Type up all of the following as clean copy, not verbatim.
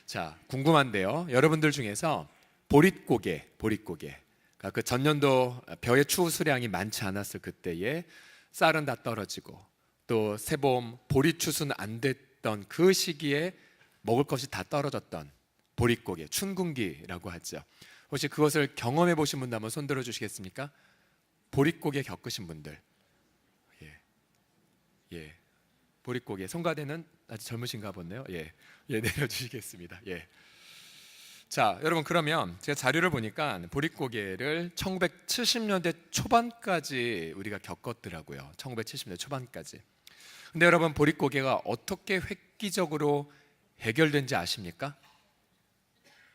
자, 궁금한데요. 여러분들 중에서 보릿고개, 그러니까 그 전년도 벼의 추후 수량이 많지 않았을 그때에 쌀은 다 떨어지고 또 새봄 보릿 추수는 안 됐던 그 시기에 먹을 것이 다 떨어졌던 보릿고개, 춘궁기라고 하죠. 혹시 그것을 경험해 보신 분들 한번 손 들어 주시겠습니까? 보릿고개 겪으신 분들. 예. 보릿고개. 송가대는 아직 젊으신가 보네요. 예, 내려주시겠습니다. 예. 자, 여러분, 그러면 제가 자료를 보니까 보릿고개를 1970년대 초반까지 우리가 겪었더라고요. 1970년대 초반까지. 근데 여러분, 보릿고개가 어떻게 획기적으로 해결된지 아십니까?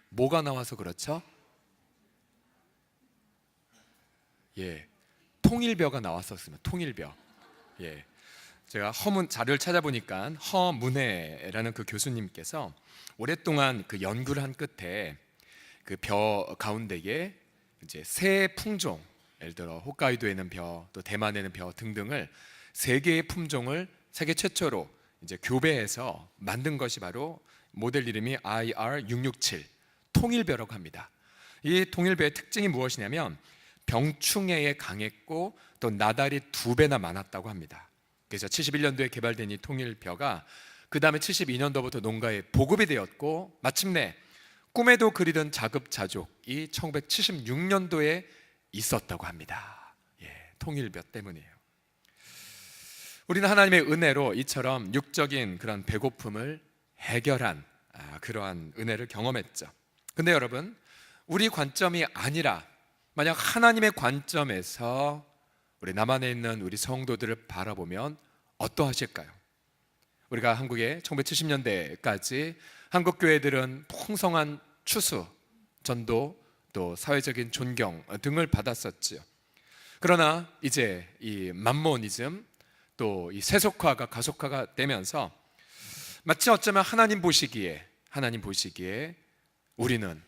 뭐가 나와서 그렇죠? 예, 통일벼가 나왔었습니다. 통일벼. 예. 제가 자료를 찾아보니까 허문회라는 그 교수님께서 오랫동안 그 연구를 한 끝에 그 벼 가운데에 이제 새 품종, 예를 들어 홋카이도에 있는 벼, 또 대만에 있는 벼 등등을 세 개의 품종을 세계 최초로 이제 교배해서 만든 것이 바로 모델 이름이 IR667 통일벼라고 합니다. 이 통일벼의 특징이 무엇이냐면 병충해에 강했고 또 나달이 2배나 많았다고 합니다. 그래서 71년도에 개발된 이 통일벼가 그 다음에 72년도부터 농가에 보급이 되었고 마침내 꿈에도 그리던 자급자족이 1976년도에 있었다고 합니다. 통일벼 때문이에요. 우리는 하나님의 은혜로 이처럼 육적인 그런 배고픔을 해결한 그러한 은혜를 경험했죠. 근데 여러분, 우리 관점이 아니라 만약 하나님의 관점에서 우리 남한에 있는 우리 성도들을 바라보면 어떠하실까요? 우리가 한국에 1970년대까지 한국 교회들은 풍성한 추수, 전도, 또 사회적인 존경 등을 받았었지요. 그러나 이제 이 만모니즘, 또 이 세속화가 가속화가 되면서 마치 어쩌면 하나님 보시기에 우리는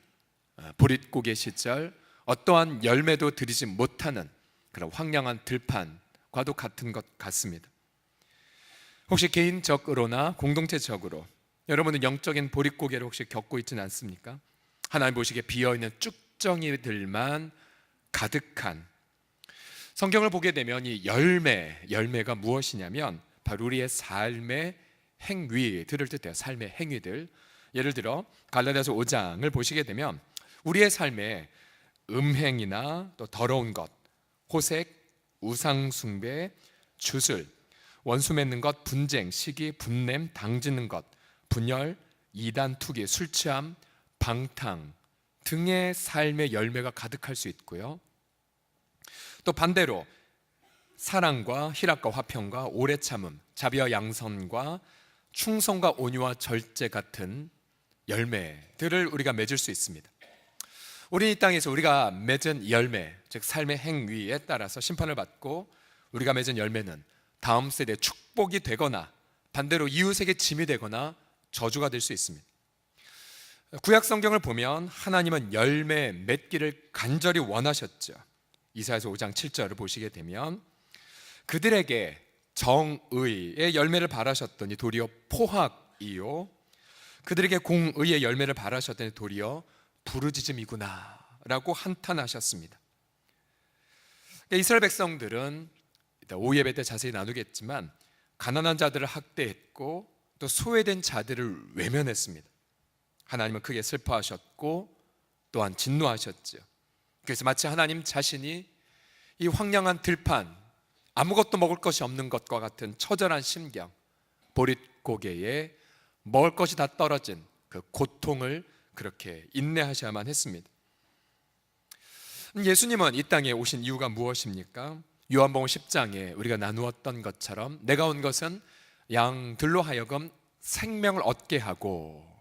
보릿고개 시절 어떠한 열매도 드리지 못하는 그런 황량한 들판과도 같은 것 같습니다. 혹시 개인적으로나 공동체적으로 여러분은 영적인 보릿고개를 혹시 겪고 있지는 않습니까? 하나님 보시기에 비어있는 쭉정이들만 가득한, 성경을 보게 되면 이 열매가 무엇이냐면 바로 우리의 삶의 행위들을 뜻해요. 삶의 행위들. 예를 들어 갈라디아서 5장을 보시게 되면 우리의 삶에 음행이나 또 더러운 것, 호색, 우상숭배, 주술, 원수 맺는 것, 분쟁, 시기, 분냄, 당짓는 것, 분열, 이단, 투기, 술 취함, 방탕 등의 삶의 열매가 가득할 수 있고요. 또 반대로 사랑과 희락과 화평과 오래 참음, 자비와 양선과 충성과 온유와 절제 같은 열매들을 우리가 맺을 수 있습니다. 우리 이 땅에서 우리가 맺은 열매, 즉 삶의 행위에 따라서 심판을 받고 우리가 맺은 열매는 다음 세대에 축복이 되거나 반대로 이웃에게 짐이 되거나 저주가 될 수 있습니다. 구약 성경을 보면 하나님은 열매 맺기를 간절히 원하셨죠. 이사야서 5장 7절을 보시게 되면 그들에게 정의의 열매를 바라셨더니 도리어 포학이요, 그들에게 공의의 열매를 바라셨더니 도리어 부르짖음이구나 라고 한탄하셨습니다. 이스라엘 백성들은 이따 오후 예배 때 자세히 나누겠지만 가난한 자들을 학대했고 또 소외된 자들을 외면했습니다. 하나님은 크게 슬퍼하셨고 또한 진노하셨죠. 그래서 마치 하나님 자신이 이 황량한 들판, 아무것도 먹을 것이 없는 것과 같은 처절한 심경, 보릿고개에 먹을 것이 다 떨어진 그 고통을 그렇게 인내하셔야만 했습니다. 예수님은 이 땅에 오신 이유가 무엇입니까? 요한복음 10장에 우리가 나누었던 것처럼 내가 온 것은 양들로 하여금 생명을 얻게 하고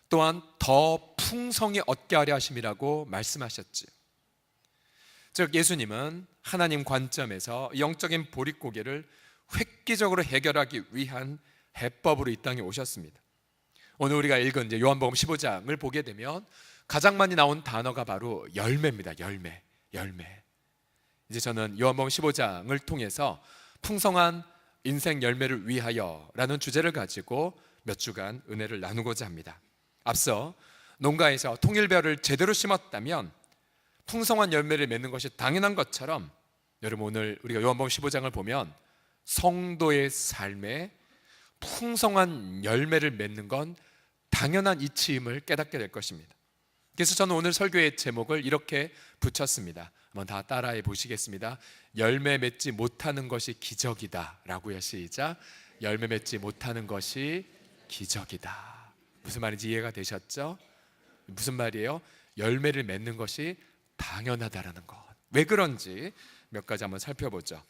또한 더 풍성히 얻게 하려 하심이라고 말씀하셨지. 즉 예수님은 하나님 관점에서 영적인 보릿고개를 획기적으로 해결하기 위한 해법으로 이 땅에 오셨습니다. 오늘 우리가 읽은 이제 요한복음 15장을 보게 되면 가장 많이 나온 단어가 바로 열매입니다. 열매. 이제 저는 요한복음 15장을 통해서 풍성한 인생 열매를 위하여라는 주제를 가지고 몇 주간 은혜를 나누고자 합니다. 앞서 농가에서 통일벼를 제대로 심었다면 풍성한 열매를 맺는 것이 당연한 것처럼, 여러분 오늘 우리가 요한복음 15장을 보면 성도의 삶에 풍성한 열매를 맺는 건 당연한 이치임을 깨닫게 될 것입니다. 그래서 저는 오늘 설교의 제목을 이렇게 붙였습니다. 한번 다 따라해 보시겠습니다. 열매 맺지 못하는 것이 기적이다 라고요. 시작. 열매 맺지 못하는 것이 기적이다. 무슨 말인지 이해가 되셨죠? 무슨 말이에요? 열매를 맺는 것이 당연하다라는 것. 왜 그런지 몇 가지 한번 살펴보죠.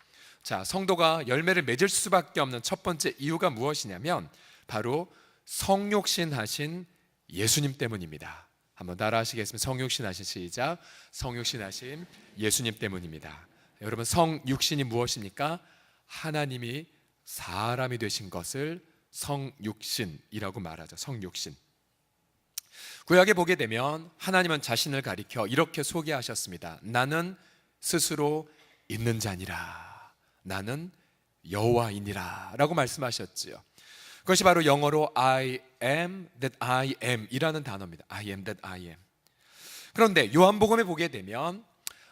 자, 성도가 열매를 맺을 수밖에 없는 첫 번째 이유가 무엇이냐면 바로 성육신하신 예수님 때문입니다. 한번 따라 하시겠습니다. 성육신하신, 시작. 성육신하신 예수님 때문입니다. 여러분, 성육신이 무엇입니까? 하나님이 사람이 되신 것을 성육신이라고 말하죠. 성육신. 구약에 보게 되면 하나님은 자신을 가리켜 이렇게 소개하셨습니다. 나는 스스로 있는 자니라. 나는 여호와이니라 라고 말씀하셨지요. 그것이 바로 영어로 I am that I am 이라는 단어입니다. I am that I am. 그런데 요한복음에 보게 되면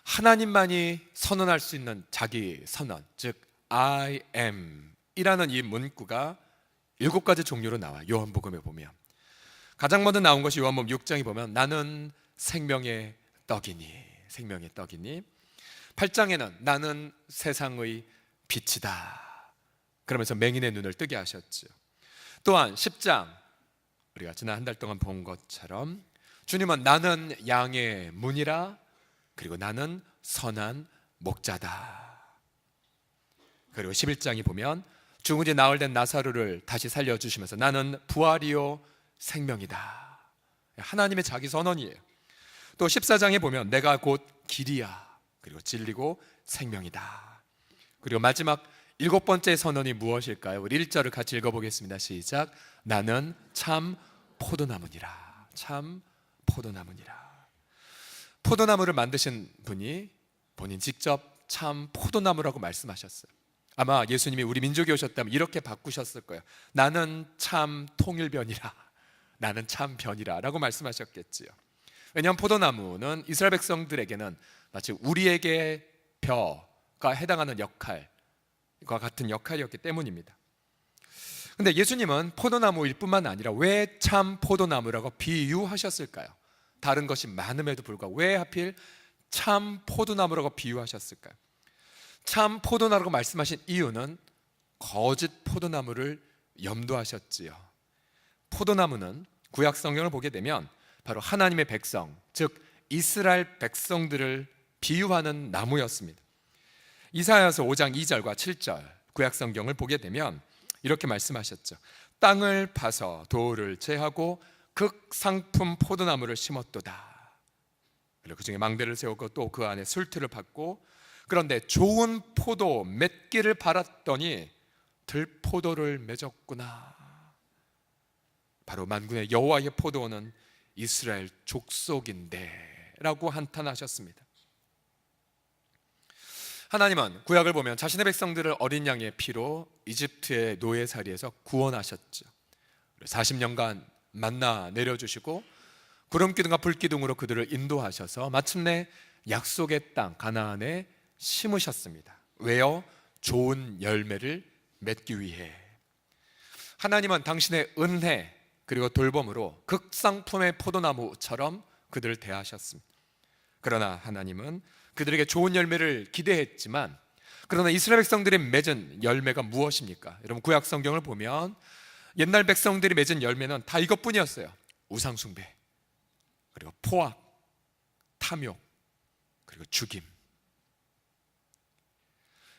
하나님만이 선언할 수 있는 자기 선언, 즉 I am 이라는 이 문구가 7가지 종류로 나와요. 요한복음에 보면 가장 먼저 나온 것이 요한복음 6장에 보면 나는 생명의 떡이니, 생명의 떡이니. 8장에는 나는 세상의 빛이다 그러면서 맹인의 눈을 뜨게 하셨죠. 또한 10장, 우리가 지난 한 달 동안 본 것처럼 주님은 나는 양의 문이라, 그리고 나는 선한 목자다. 그리고 11장에 보면 죽은 지 나흘 된 나사로를 다시 살려주시면서 나는 부활이요 생명이다. 하나님의 자기 선언이에요. 또 14장에 보면 내가 곧 길이야, 그리고 진리고 생명이다. 그리고 마지막 7번째 선언이 무엇일까요? 우리 1절을 같이 읽어보겠습니다. 시작. 나는 참 포도나무니라. 참 포도나무니라. 포도나무를 만드신 분이 본인 직접 참 포도나무라고 말씀하셨어요. 아마 예수님이 우리 민족에 오셨다면 이렇게 바꾸셨을 거예요. 나는 참 통일변이라. 나는 참 변이라 라고 말씀하셨겠지요. 왜냐하면 포도나무는 이스라엘 백성들에게는 마치 우리에게 벼가 해당하는 역할과 같은 역할이었기 때문입니다. 근데 예수님은 포도나무일 뿐만 아니라 왜 참 포도나무라고 비유하셨을까요? 다른 것이 많음에도 불구하고 왜 하필 참 포도나무라고 비유하셨을까요? 참 포도나무라고 말씀하신 이유는 거짓 포도나무를 염두하셨지요. 포도나무는 구약 성경을 보게 되면 바로 하나님의 백성, 즉 이스라엘 백성들을 비유하는 나무였습니다. 이사야서 5장 2절과 7절 구약 성경을 보게 되면 이렇게 말씀하셨죠. 땅을 파서 돌을 제하고 극상품 포도나무를 심었도다. 그리고 그 중에 망대를 세우고 또 그 안에 술틀을 받고, 그런데 좋은 포도 맺기를 바랐더니 들포도를 맺었구나. 바로 만군의 여호와의 포도원은 이스라엘 족속인데 라고 한탄하셨습니다. 하나님은 구약을 보면 자신의 백성들을 어린 양의 피로 이집트의 노예살이에서 구원하셨죠. 40년간 만나 내려주시고 구름기둥과 불기둥으로 그들을 인도하셔서 마침내 약속의 땅 가나안에 심으셨습니다. 왜요? 좋은 열매를 맺기 위해. 하나님은 당신의 은혜 그리고 돌봄으로 극상품의 포도나무처럼 그들을 대하셨습니다. 그러나 하나님은 그들에게 좋은 열매를 기대했지만, 그러나 이스라엘 백성들이 맺은 열매가 무엇입니까? 여러분 구약 성경을 보면 옛날 백성들이 맺은 열매는 다 이것뿐이었어요. 우상숭배, 그리고 포악, 탐욕, 그리고 죽임.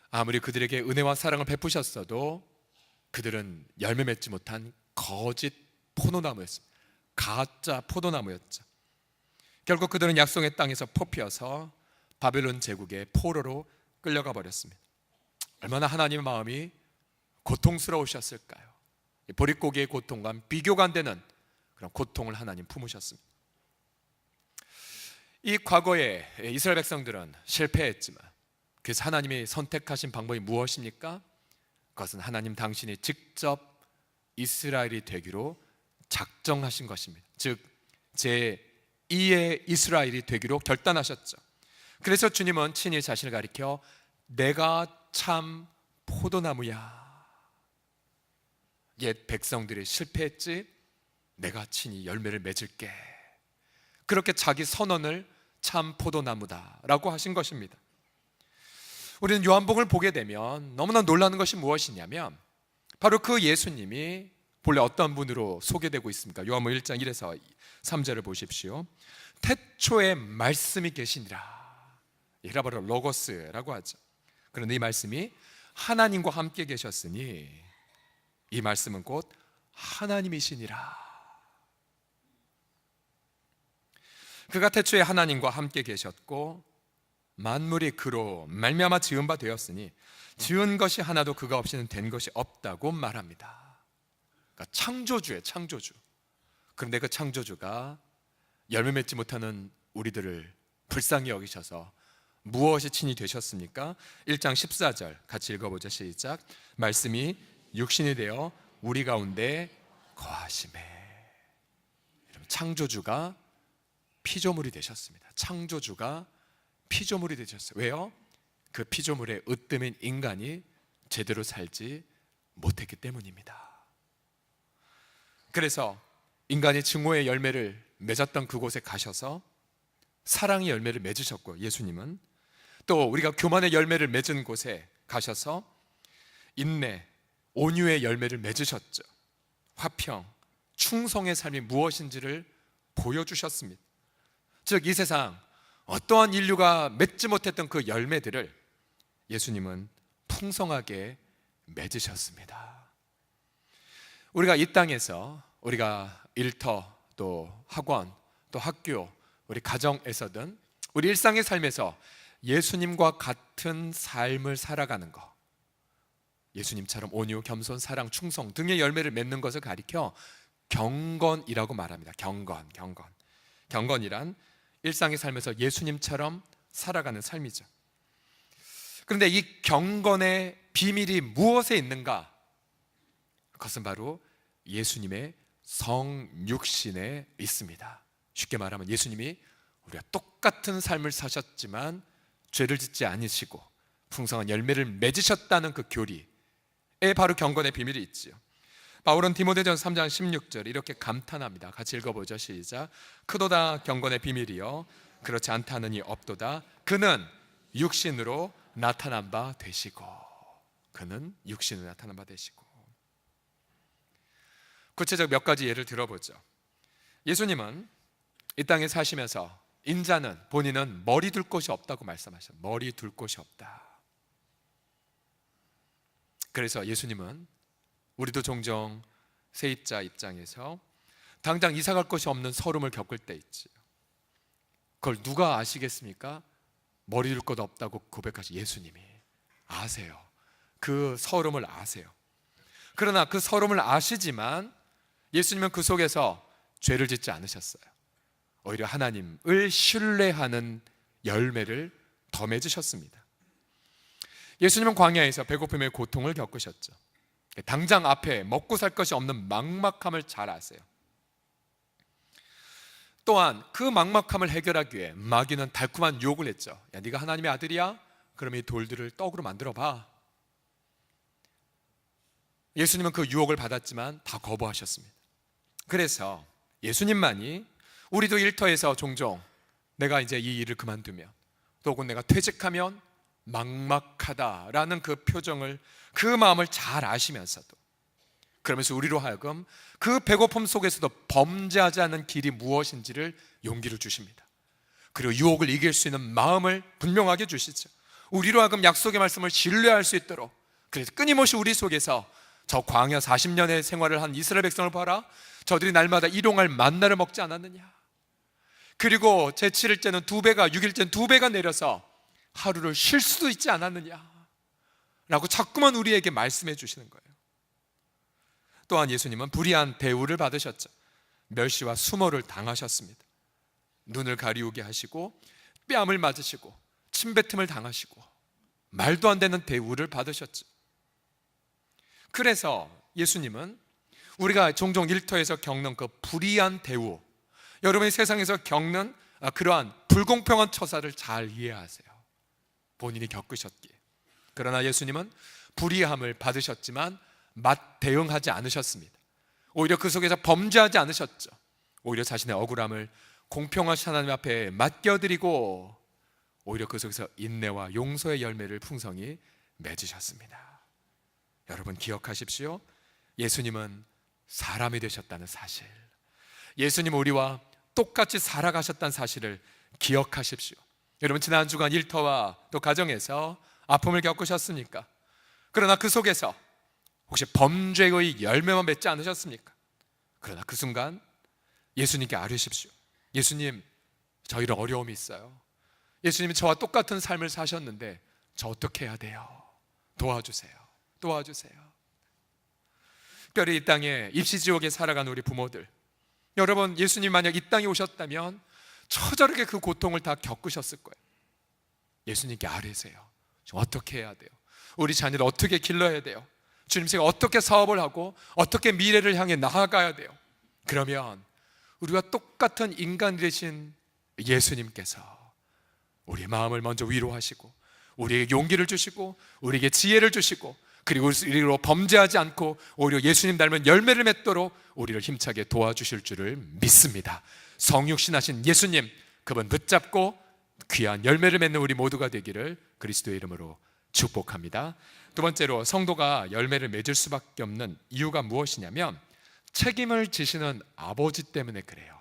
아무리 그들에게 은혜와 사랑을 베푸셨어도 그들은 열매 맺지 못한 거짓 포도나무였습니다. 가짜 포도나무였죠. 결국 그들은 약속의 땅에서 뽑혀서 바벨론 제국의 포로로 끌려가 버렸습니다. 얼마나 하나님의 마음이 고통스러우셨을까요? 보릿고기의 고통과 비교가 안 되는 그런 고통을 하나님 품으셨습니다. 이 과거에 이스라엘 백성들은 실패했지만, 그래서 하나님이 선택하신 방법이 무엇입니까? 그것은 하나님 당신이 직접 이스라엘이 되기로 작정하신 것입니다. 즉 제2의 이스라엘이 되기로 결단하셨죠. 그래서 주님은 친히 자신을 가리켜 내가 참 포도나무야. 옛 백성들이 실패했지, 내가 친히 열매를 맺을게. 그렇게 자기 선언을 참 포도나무다 라고 하신 것입니다. 우리는 요한복음을 보게 되면 너무나 놀라는 것이 무엇이냐면 바로 그 예수님이 본래 어떤 분으로 소개되고 있습니까? 요한복음 1장 1에서 3절을 보십시오. 태초에 말씀이 계시니라. 히라바로 로고스라고 하죠. 그런데 이 말씀이 하나님과 함께 계셨으니 이 말씀은 곧 하나님이시니라. 그가 태초에 하나님과 함께 계셨고 만물이 그로 말미암아 지은 바 되었으니 지은 것이 하나도 그가 없이는 된 것이 없다고 말합니다. 그러니까 창조주예요, 창조주. 그런데 그 창조주가 열매 맺지 못하는 우리들을 불쌍히 여기셔서 무엇이 친히 되셨습니까? 1장 14절 같이 읽어보죠. 시작. 말씀이 육신이 되어 우리 가운데 거하심에. 창조주가 피조물이 되셨습니다. 창조주가 피조물이 되셨어요. 왜요? 그 피조물에 으뜸인 인간이 제대로 살지 못했기 때문입니다. 그래서 인간이 증오의 열매를 맺었던 그곳에 가셔서 사랑의 열매를 맺으셨고, 예수님은 또 우리가 교만의 열매를 맺은 곳에 가셔서 인내, 온유의 열매를 맺으셨죠. 화평, 충성의 삶이 무엇인지를 보여주셨습니다. 즉 이 세상 어떠한 인류가 맺지 못했던 그 열매들을 예수님은 풍성하게 맺으셨습니다. 우리가 이 땅에서 우리가 일터, 또 학원, 또 학교, 우리 가정에서든 우리 일상의 삶에서 예수님과 같은 삶을 살아가는 것, 예수님처럼 온유, 겸손, 사랑, 충성 등의 열매를 맺는 것을 가리켜 경건이라고 말합니다. 경건이란 일상의 삶에서 예수님처럼 살아가는 삶이죠. 그런데 이 경건의 비밀이 무엇에 있는가? 그것은 바로 예수님의 성육신에 있습니다. 쉽게 말하면 예수님이 우리가 똑같은 삶을 사셨지만 죄를 짓지 않으시고 풍성한 열매를 맺으셨다는 그 교리에 바로 경건의 비밀이 있지요. 바울은 디모데전서 3장 16절 이렇게 감탄합니다. 같이 읽어보죠. 시작. 크도다 경건의 비밀이요 그렇지 않다느니 없도다. 그는 육신으로 나타난 바 되시고. 그는 육신으로 나타난 바 되시고. 구체적 몇 가지 예를 들어보죠. 예수님은 이 땅에 사시면서 인자는, 본인은 머리 둘 곳이 없다고 말씀하셨어요. 머리 둘 곳이 없다. 그래서 예수님은 우리도 종종 세입자 입장에서 당장 이사 갈 곳이 없는 서름을 겪을 때 있지. 그걸 누가 아시겠습니까? 머리 둘 곳 없다고 고백하신 예수님이 아세요. 그 서름을 아세요. 그러나 그 서름을 아시지만 예수님은 그 속에서 죄를 짓지 않으셨어요. 오히려 하나님을 신뢰하는 열매를 더 맺으셨습니다. 예수님은 광야에서 배고픔의 고통을 겪으셨죠. 당장 앞에 먹고 살 것이 없는 막막함을 잘 아세요. 또한 그 막막함을 해결하기 위해 마귀는 달콤한 유혹을 했죠. 야, 네가 하나님의 아들이야? 그럼 이 돌들을 떡으로 만들어 봐. 예수님은 그 유혹을 받았지만 다 거부하셨습니다. 그래서 예수님만이 우리도 일터에서 종종 내가 이제 이 일을 그만두면 또 혹은 내가 퇴직하면 막막하다라는 그 표정을, 그 마음을 잘 아시면서도, 그러면서 우리로 하여금 그 배고픔 속에서도 범죄하지 않는 길이 무엇인지를 용기를 주십니다. 그리고 유혹을 이길 수 있는 마음을 분명하게 주시죠. 우리로 하여금 약속의 말씀을 신뢰할 수 있도록. 그래서 끊임없이 우리 속에서 저 광야 40년의 생활을 한 이스라엘 백성을 봐라. 저들이 날마다 일용할 만나를 먹지 않았느냐. 그리고 제7일째는 2배가, 6일째는 2배가 내려서 하루를 쉴 수도 있지 않았느냐 라고 자꾸만 우리에게 말씀해 주시는 거예요. 또한 예수님은 불의한 대우를 받으셨죠. 멸시와 수모를 당하셨습니다. 눈을 가리우게 하시고 뺨을 맞으시고 침뱉음을 당하시고 말도 안 되는 대우를 받으셨죠. 그래서 예수님은 우리가 종종 일터에서 겪는 그 불이한 대우, 여러분이 세상에서 겪는 그러한 불공평한 처사를 잘 이해하세요. 본인이 겪으셨기에. 그러나 예수님은 불의함을 받으셨지만 맞대응하지 않으셨습니다. 오히려 그 속에서 범죄하지 않으셨죠. 오히려 자신의 억울함을 공평하신 하나님 앞에 맡겨드리고 오히려 그 속에서 인내와 용서의 열매를 풍성히 맺으셨습니다. 여러분 기억하십시오. 예수님은 사람이 되셨다는 사실, 예수님은 우리와 똑같이 살아가셨다는 사실을 기억하십시오. 여러분 지난 주간 일터와 또 가정에서 아픔을 겪으셨습니까? 그러나 그 속에서 혹시 범죄의 열매만 맺지 않으셨습니까? 그러나 그 순간 예수님께 아뢰십시오. 예수님, 저 이런 어려움이 있어요. 예수님이 저와 똑같은 삶을 사셨는데 저 어떻게 해야 돼요? 도와주세요. 도와주세요. 특별히 이 땅에 입시지옥에 살아가는 우리 부모들, 여러분 예수님 만약 이 땅에 오셨다면 처절하게 그 고통을 다 겪으셨을 거예요. 예수님께 아뢰세요. 저 어떻게 해야 돼요? 우리 자녀를 어떻게 길러야 돼요? 주님, 제가 어떻게 사업을 하고 어떻게 미래를 향해 나아가야 돼요? 그러면 우리와 똑같은 인간이 되신 예수님께서 우리의 마음을 먼저 위로하시고 우리에게 용기를 주시고 우리에게 지혜를 주시고 그리고 우리로 범죄하지 않고 오히려 예수님 닮은 열매를 맺도록 우리를 힘차게 도와주실 줄을 믿습니다. 성육신하신 예수님, 그분 붙잡고 귀한 열매를 맺는 우리 모두가 되기를 그리스도의 이름으로 축복합니다. 두 번째로 성도가 열매를 맺을 수밖에 없는 이유가 무엇이냐면 책임을 지시는 아버지 때문에 그래요.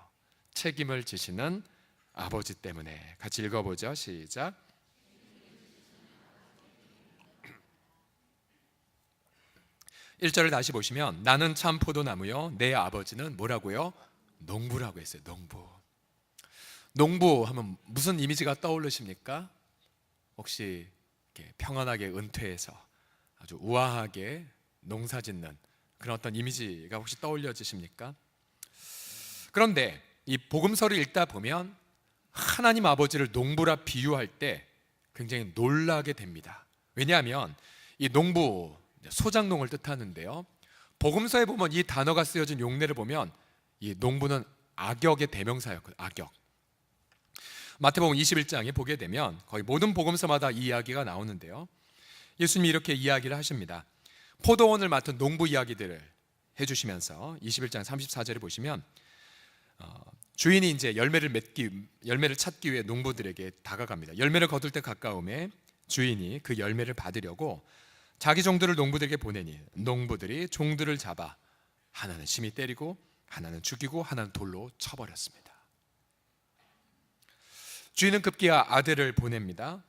책임을 지시는 아버지 때문에. 같이 읽어보죠. 시작. 일 절을 다시 보시면 나는 참 포도나무요 내 아버지는 뭐라고요? 농부라고 했어요. 농부. 농부 하면 무슨 이미지가 떠오르십니까? 혹시 이렇게 평안하게 은퇴해서 아주 우아하게 농사 짓는 그런 어떤 이미지가 혹시 떠올려지십니까? 그런데 이 복음서를 읽다 보면 하나님 아버지를 농부라 비유할 때 굉장히 놀라게 됩니다. 왜냐하면 이 농부, 소작농을 뜻하는데요, 복음서에 보면 이 단어가 쓰여진 용례를 보면 이 농부는 악역의 대명사였거든요. 악역. 마태복음 21장에 보게 되면 거의 모든 복음서마다 이 이야기가 나오는데요, 예수님이 이렇게 이야기를 하십니다. 포도원을 맡은 농부 이야기들을 해주시면서 21장 34절에 보시면 주인이 이제 열매를 찾기 위해 농부들에게 다가갑니다. 열매를 거둘 때 가까움에 주인이 그 열매를 받으려고 자기 종들을 농부들에게 보내니 농부들이 종들을 잡아 하나는 심히 때리고 하나는 죽이고 하나는 돌로 쳐버렸습니다. 주인은 급기야 아들을 보냅니다.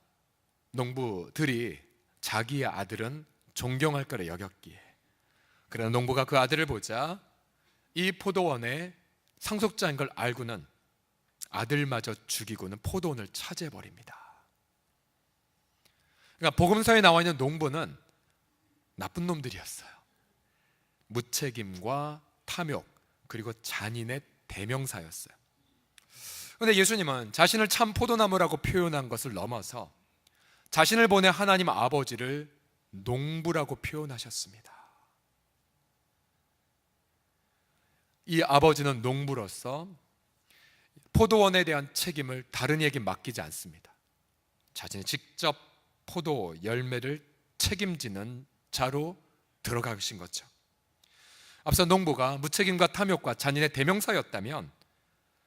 농부들이 자기의 아들은 존경할 거라 여겼기에. 그러나 농부가 그 아들을 보자 이 포도원의 상속자인 걸 알고는 아들마저 죽이고는 포도원을 차지해버립니다. 그러니까 복음서에 나와 있는 농부는 나쁜 놈들이었어요. 무책임과 탐욕 그리고 잔인의 대명사였어요. 그런데 예수님은 자신을 참 포도나무라고 표현한 것을 넘어서 자신을 보내 하나님 아버지를 농부라고 표현하셨습니다. 이 아버지는 농부로서 포도원에 대한 책임을 다른 이에게 맡기지 않습니다. 자신이 직접 포도 열매를 책임지는 자로 들어가신 거죠. 앞서 농부가 무책임과 탐욕과 잔인의 대명사였다면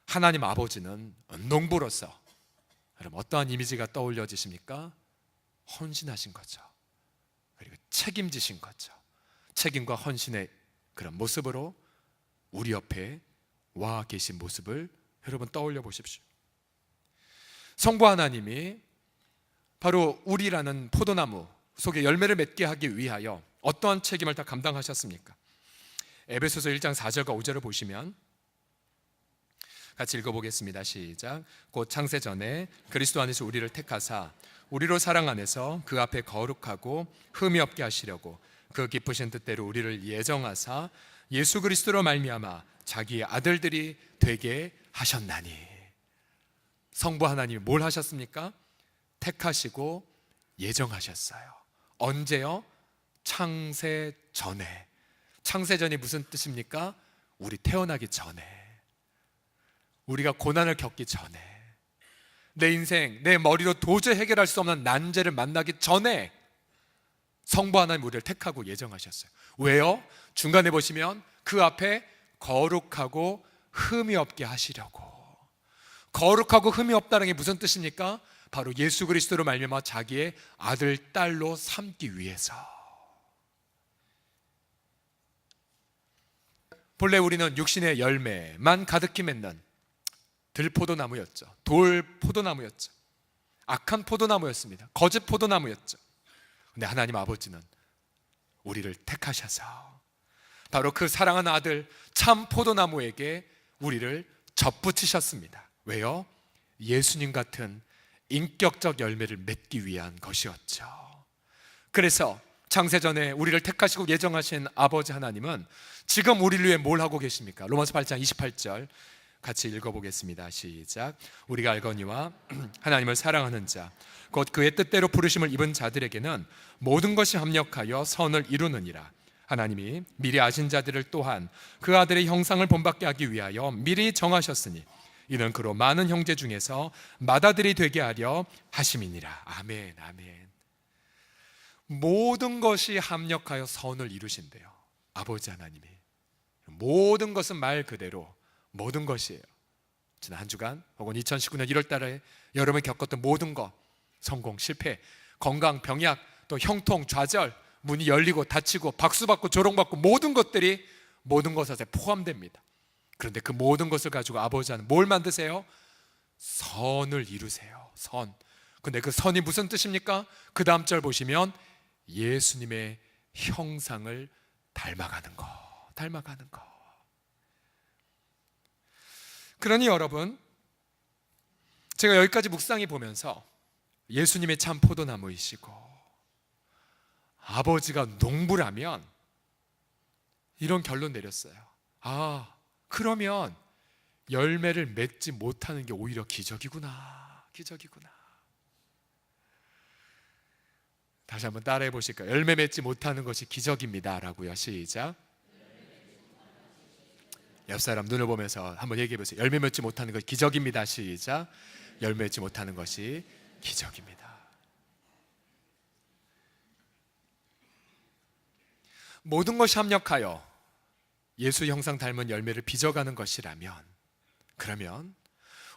하나님 아버지는 농부로서 여러분 어떠한 이미지가 떠올려지십니까? 헌신하신 거죠. 그리고 책임지신 거죠. 책임과 헌신의 그런 모습으로 우리 옆에 와 계신 모습을 여러분 떠올려 보십시오. 성부 하나님이 바로 우리라는 포도나무 속에 열매를 맺게 하기 위하여 어떠한 책임을 다 감당하셨습니까? 에베소서 1장 4절과 5절을 보시면 같이 읽어보겠습니다. 시작. 곧 창세 전에 그리스도 안에서 우리를 택하사 우리로 사랑 안에서 그 앞에 거룩하고 흠이 없게 하시려고 그 기쁘신 뜻대로 우리를 예정하사 예수 그리스도로 말미암아 자기의 아들들이 되게 하셨나니. 성부 하나님이 뭘 하셨습니까? 택하시고 예정하셨어요. 언제요? 창세 전에. 창세전이 무슨 뜻입니까? 우리 태어나기 전에, 우리가 고난을 겪기 전에, 내 인생, 내 머리로 도저히 해결할 수 없는 난제를 만나기 전에 성부 하나님 우리를 택하고 예정하셨어요. 왜요? 중간에 보시면 그 앞에 거룩하고 흠이 없게 하시려고. 거룩하고 흠이 없다는 게 무슨 뜻입니까? 바로 예수 그리스도로 말미암아 자기의 아들, 딸로 삼기 위해서. 본래 우리는 육신의 열매만 가득히 맺는 들포도나무였죠. 돌포도나무였죠. 악한 포도나무였습니다. 거짓 포도나무였죠. 근데 하나님 아버지는 우리를 택하셔서 바로 그 사랑하는 아들 참 포도나무에게 우리를 접붙이셨습니다. 왜요? 예수님 같은 인격적 열매를 맺기 위한 것이었죠. 그래서 창세전에 우리를 택하시고 예정하신 아버지 하나님은 지금 우리를 위해 뭘 하고 계십니까? 로마서 8장 28절 같이 읽어보겠습니다. 시작. 우리가 알거니와 하나님을 사랑하는 자 곧 그의 뜻대로 부르심을 입은 자들에게는 모든 것이 합력하여 선을 이루느니라. 하나님이 미리 아신 자들을 또한 그 아들의 형상을 본받게 하기 위하여 미리 정하셨으니 이는 그로 많은 형제 중에서 맏아들이 되게 하려 하심이니라. 아멘, 아멘. 모든 것이 합력하여 선을 이루신대요. 아버지 하나님이. 모든 것은 말 그대로 모든 것이에요. 지난 한 주간 혹은 2019년 1월 달에 여러분이 겪었던 모든 것, 성공, 실패, 건강, 병약, 또 형통, 좌절, 문이 열리고 닫히고 박수받고 조롱받고 모든 것들이 모든 것에 포함됩니다. 그런데 그 모든 것을 가지고 아버지 하나님 뭘 만드세요? 선을 이루세요. 선. 근데 그 선이 무슨 뜻입니까? 그 다음 절 보시면 예수님의 형상을 닮아가는 거. 닮아가는 거. 그러니 여러분, 제가 여기까지 묵상해 보면서 예수님의 참 포도나무이시고 아버지가 농부라면 이런 결론 내렸어요. 아, 그러면 열매를 맺지 못하는 게 오히려 기적이구나. 기적이구나. 다시 한번 따라해 보실까요? 열매 맺지 못하는 것이 기적입니다 라고요. 시작. 옆 사람 눈을 보면서 한번 얘기해 보세요. 열매 맺지 못하는 것이 기적입니다. 시작. 열매 맺지 못하는 것이 기적입니다. 모든 것이 합력하여 예수 형상 닮은 열매를 빚어가는 것이라면, 그러면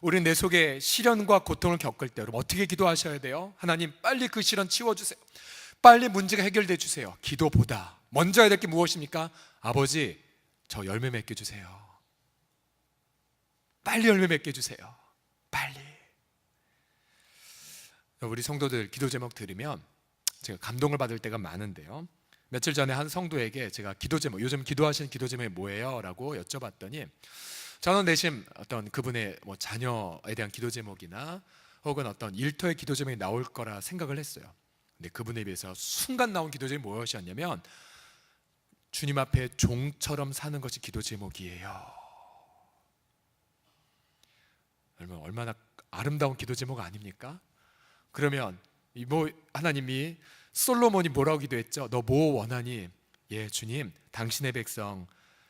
우리는 내 속에 시련과 고통을 겪을 때 여러분 어떻게 기도하셔야 돼요? 하나님 빨리 그 시련 치워주세요. 빨리 문제가 해결돼 주세요. 기도보다 먼저 해야 될 게 무엇입니까? 아버지, 저 열매 맺게 주세요. 빨리 열매 맺게 주세요. 빨리. 우리 성도들 기도 제목 들으면 제가 감동을 받을 때가 많은데요. 며칠 전에 한 성도에게 제가 기도 제목, 요즘 기도하시는 기도 제목이 뭐예요? 라고 여쭤봤더니 저는 내심 어떤 그분의 자녀에 대한 기도 제목이나 혹은 어떤 일터의 기도 제목이 나올 거라 생각을 했어요. 근데 그분에 비해서 순간 나온 기도 제목이 무엇이었냐면 주님 앞에 종처럼 사는 것이 기도 제목이에요. 얼마나 아름다운 기도 제목 아닙니까? 그러면 하나님이 솔로몬이 뭐라고 기도했죠? 너 뭐 원하니? 예, 주님, 당신의 백성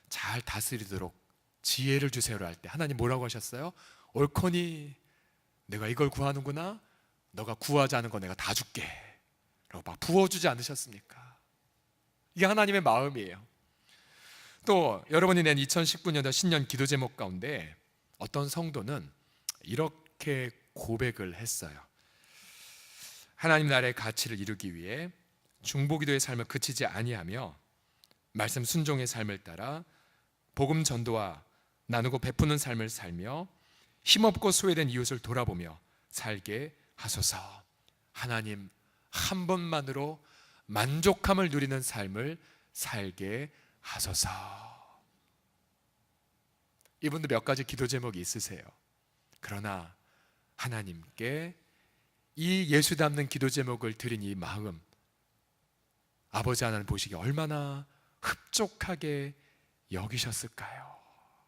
잘 다스리도록 지혜를 주세요를 할 때 하나님 뭐라고 하셨어요? 옳거니 내가 이걸 구하는구나. 너가 구하지 않은 거 내가 다 줄게 라고 막 부어주지 않으셨습니까? 이게 하나님의 마음이에요. 또 여러분이 낸 2019년도 신년 기도 제목 가운데 어떤 성도는 이렇게 고백을 했어요. 하나님 나라의 가치를 이루기 위해 중보기도의 삶을 그치지 아니하며 말씀 순종의 삶을 따라 복음 전도와 나누고 베푸는 삶을 살며 힘없고 소외된 이웃을 돌아보며 살게 하소서. 하나님 한 번만으로 만족함을 누리는 삶을 살게 하소서. 이분도 몇 가지 기도 제목이 있으세요. 그러나 하나님께 이 예수 닮는 기도 제목을 드린 이 마음, 아버지 하나님 보시기에 얼마나 흡족하게 여기셨을까요?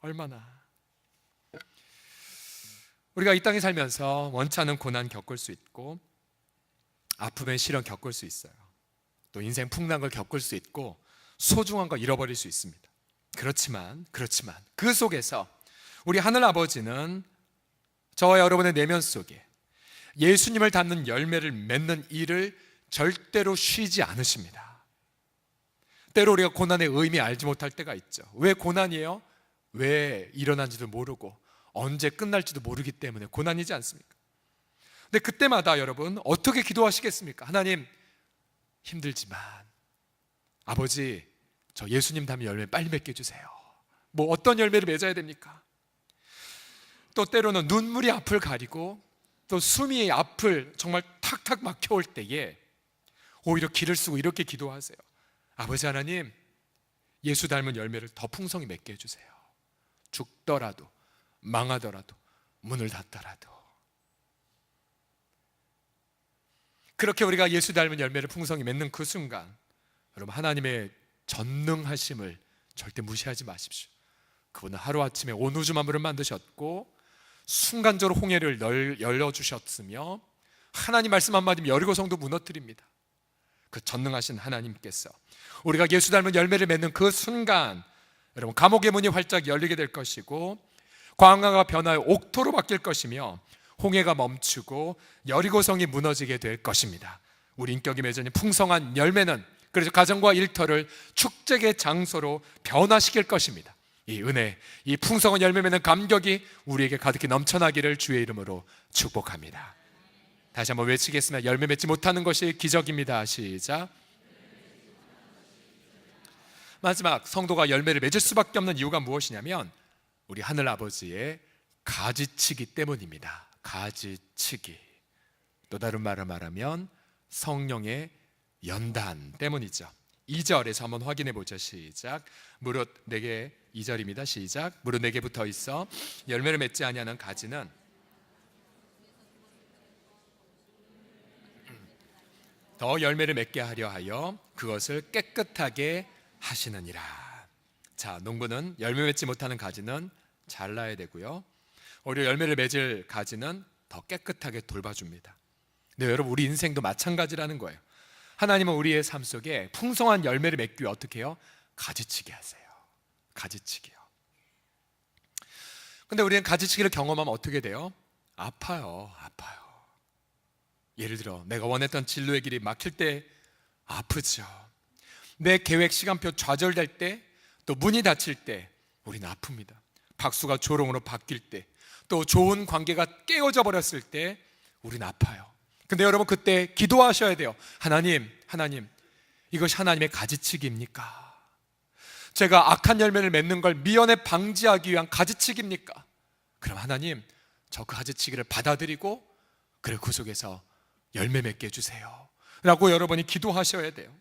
얼마나. 우리가 이 땅에 살면서 원치 않은 고난 겪을 수 있고 아픔의 시련 겪을 수 있어요. 또 인생 풍랑을 겪을 수 있고 소중한 거 잃어버릴 수 있습니다. 그렇지만 그 속에서 우리 하늘 아버지는 저와 여러분의 내면 속에 예수님을 닮는 열매를 맺는 일을 절대로 쉬지 않으십니다. 때로 우리가 고난의 의미 알지 못할 때가 있죠. 왜 고난이에요? 왜 일어난지도 모르고 언제 끝날지도 모르기 때문에 고난이지 않습니까? 근데 그때마다 여러분 어떻게 기도하시겠습니까? 하나님, 힘들지만 아버지, 저 예수님 닮은 열매 빨리 맺게 해주세요. 뭐 어떤 열매를 맺어야 됩니까? 또 때로는 눈물이 앞을 가리고 또 숨이 앞을 정말 탁탁 막혀올 때에 오히려 기를 쓰고 이렇게 기도하세요. 아버지 하나님, 예수 닮은 열매를 더 풍성히 맺게 해주세요. 죽더라도 망하더라도 문을 닫더라도. 그렇게 우리가 예수 닮은 열매를 풍성히 맺는 그 순간 여러분, 하나님의 전능하심을 절대 무시하지 마십시오. 그분은 하루아침에 온 우주 만물을 만드셨고 순간적으로 홍해를 열어주셨으며 하나님 말씀 한마디면 여리고성도 무너뜨립니다. 그 전능하신 하나님께서 우리가 예수 닮은 열매를 맺는 그 순간 여러분, 감옥의 문이 활짝 열리게 될 것이고 광야가 변하여 옥토로 바뀔 것이며 홍해가 멈추고 여리고성이 무너지게 될 것입니다. 우리 인격이 맺어진 풍성한 열매는 그래서 가정과 일터를 축제의 장소로 변화시킬 것입니다. 이 은혜, 이 풍성한 열매 맺는 감격이 우리에게 가득히 넘쳐나기를 주의 이름으로 축복합니다. 다시 한번 외치겠습니다. 열매 맺지 못하는 것이 기적입니다. 시작. 마지막, 성도가 열매를 맺을 수밖에 없는 이유가 무엇이냐면 우리 하늘 아버지의 가지치기 때문입니다. 가지치기. 또 다른 말을 말하면 성령의 연단 때문이죠. 2절에서 한번 확인해 보죠. 시작. 무릇 내게, 2절입니다. 시작. 무릇 내게 붙어 있어 열매를 맺지 아니하는 가지는 더 열매를 맺게 하려 하여 그것을 깨끗하게 하시느니라. 자, 농부는 열매 맺지 못하는 가지는 잘라야 되고요, 오히려 열매를 맺을 가지는 더 깨끗하게 돌봐줍니다. 네, 여러분, 우리 인생도 마찬가지라는 거예요. 하나님은 우리의 삶 속에 풍성한 열매를 맺기 위해 어떻게 해요? 가지치기 하세요. 가지치기요. 근데 우리는 가지치기를 경험하면 어떻게 돼요? 아파요. 예를 들어 내가 원했던 진로의 길이 막힐 때 아프죠. 내 계획 시간표 좌절될 때, 또 문이 닫힐 때 우리는 아픕니다. 박수가 조롱으로 바뀔 때, 또 좋은 관계가 깨어져 버렸을 때 우리는 아파요. 근데 여러분, 그때 기도하셔야 돼요. 하나님, 이것이 하나님의 가지치기입니까? 제가 악한 열매를 맺는 걸 미연에 방지하기 위한 가지치기입니까? 그럼 하나님, 저 그 가지치기를 받아들이고 그래 그 속에서 열매 맺게 해주세요 라고 여러분이 기도하셔야 돼요.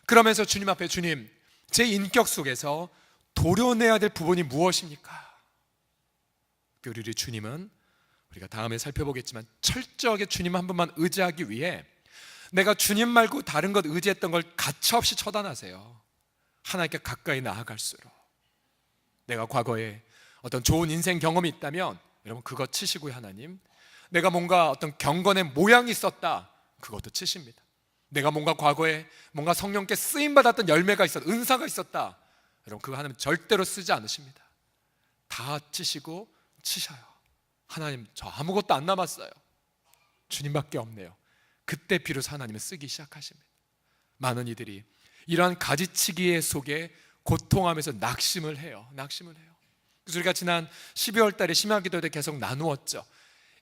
그러면서 주님 앞에, 주님, 제 인격 속에서 도려내야 될 부분이 무엇입니까? 우리 주님은, 우리가 다음에 살펴보겠지만, 철저하게 주님 한 분만 의지하기 위해 내가 주님 말고 다른 것 의지했던 걸 가차없이 처단하세요. 하나님께 가까이 나아갈수록. 내가 과거에 어떤 좋은 인생 경험이 있다면 여러분, 그거 치시고요. 하나님, 내가 뭔가 어떤 경건의 모양이 있었다, 그것도 치십니다. 내가 뭔가 과거에 뭔가 성령께 쓰임받았던 열매가 있었다, 은사가 있었다, 여러분, 그거 하나님 절대로 쓰지 않으십니다. 다 치시고 치셔요. 하나님, 저 아무것도 안 남았어요. 주님밖에 없네요. 그때 비로소 하나님은 쓰기 시작하십니다. 많은 이들이 이러한 가지치기의 속에 고통하면서 낙심을 해요. 그래서 우리가 지난 12월 달에 심야기도 때 계속 나누었죠.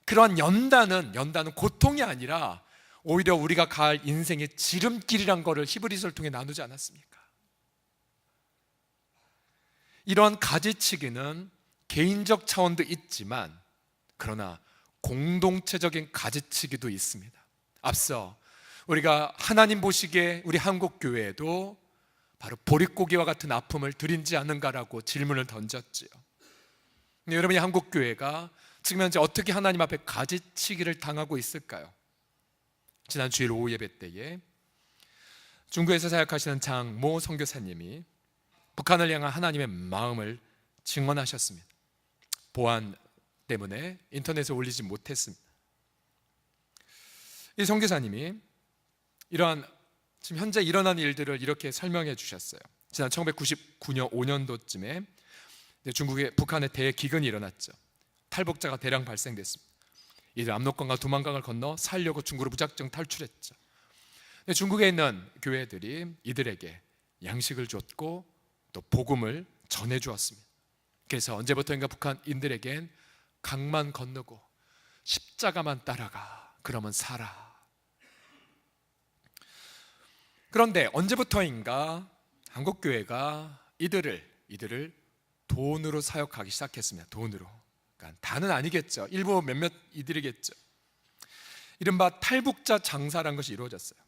그러한 연단은 고통이 아니라 오히려 우리가 갈 인생의 지름길이란 거를 히브리서를 통해 나누지 않았습니까? 이러한 가지치기는 개인적 차원도 있지만 그러나 공동체적인 가지치기도 있습니다. 앞서 우리가 하나님 보시기에 우리 한국교회에도 바로 보릿고기와 같은 아픔을 드린지 않는가라고 질문을 던졌지요. 여러분이 한국교회가 지금 현재 어떻게 하나님 앞에 가지치기를 당하고 있을까요? 지난 주일 오후 예배 때에 중국에서 사역하시는 장모 선교사님이 북한을 향한 하나님의 마음을 증언하셨습니다. 보안 때문에 인터넷에 올리지 못했습니다. 이 선교사님이 이러한 지금 현재 일어난 일들을 이렇게 설명해 주셨어요. 지난 1999년 5년도쯤에 중국에 북한에 대기근이 일어났죠. 탈북자가 대량 발생됐습니다. 이들 압록강과 두만강을 건너 살려고 중국으로 무작정 탈출했죠. 중국에 있는 교회들이 이들에게 양식을 줬고 또 복음을 전해 주었습니다. 그래서 언제부터인가 북한인들에겐 강만 건너고 십자가만 따라가, 그러면 살아. 그런데 언제부터인가 한국교회가 이들을 돈으로 사역하기 시작했습니다. 돈으로. 그러니까 다는 아니겠죠. 일부 몇몇 이들이겠죠. 이른바 탈북자 장사라는 것이 이루어졌어요.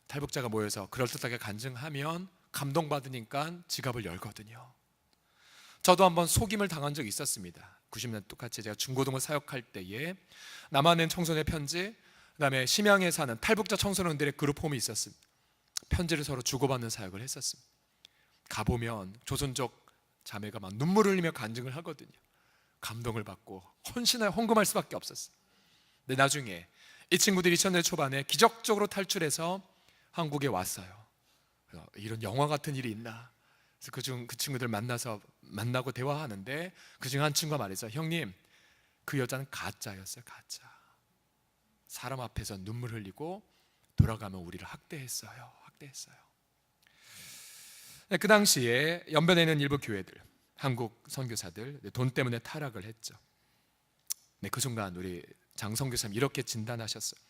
탈북자가 모여서 그럴듯하게 간증하면 감동받으니까 지갑을 열거든요. 저도 한번 속임을 당한 적이 있었습니다. 90년 똑같이 제가 중고등을 사역할 때에 남한엔 청소년의 편지, 그다음에 심양에 사는 탈북자 청소년들의 그룹홈이 있었습니다. 편지를 서로 주고받는 사역을 했었습니다. 가보면 조선족 자매가 막 눈물을 흘리며 간증을 하거든요. 감동을 받고 헌신하여 헌금할 수밖에 없었어요. 근데 나중에 이 친구들이 2000년 초반에 기적적으로 탈출해서 한국에 왔어요. 이런 영화 같은 일이 있나? 그래서 그 친구들 만나고 대화하는데 그중 한 친구가 말했어요. 형님, 그 여자는 가짜였어요. 가짜. 사람 앞에서 눈물 흘리고 돌아가면 우리를 학대했어요. 그 당시에 연변에 있는 일부 교회들, 한국 선교사들 돈 때문에 타락을 했죠. 그 순간 우리 장 선교사님 이렇게 진단하셨어요.